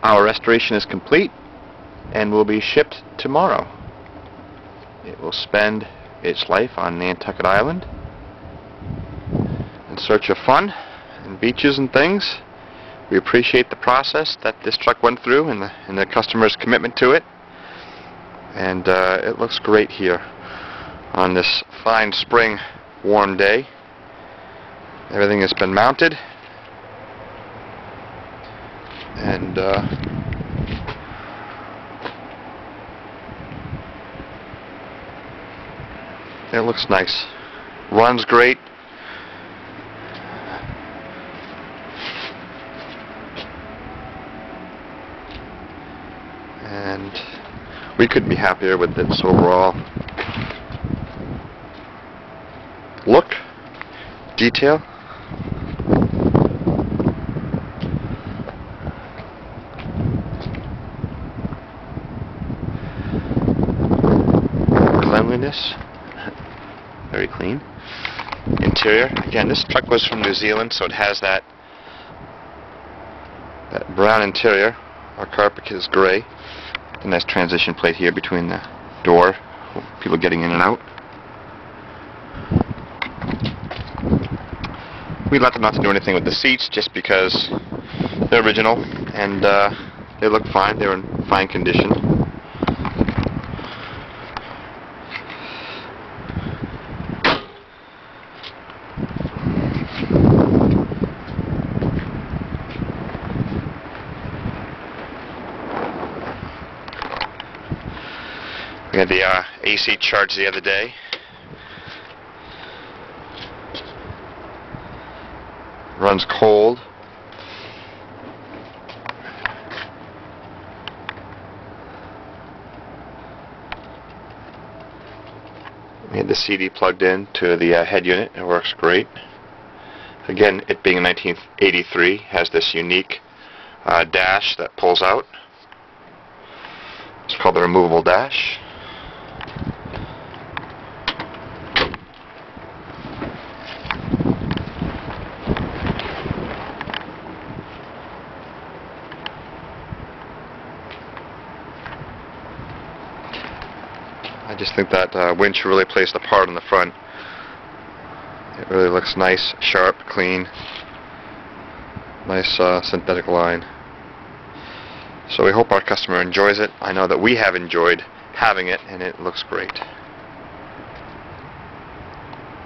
Our restoration is complete and will be shipped tomorrow. It will spend its life on Nantucket Island in search of fun and beaches and things. We appreciate the process that this truck went through and the customer's commitment to it. And it looks great here on this fine spring warm day. Everything has been mounted, and it looks nice. Runs great. And we couldn't be happier with its overall look, detail. Cleanliness, very clean. Interior, again, this truck was from New Zealand, so it has that brown interior. Our carpet is gray. A nice transition plate here between the door, people getting in and out. We let them not to do anything with the seats just because they're original and they look fine. They're in fine condition. We had the AC charge the other day. Runs cold. We had the CD plugged in to the head unit. It works great. Again, it being 1983, has this unique dash that pulls out. It's called the removable dash. I just think that winch really plays the part on the front. It really looks nice, sharp, clean. Nice synthetic line. So we hope our customer enjoys it. I know that we have enjoyed having it, and it looks great.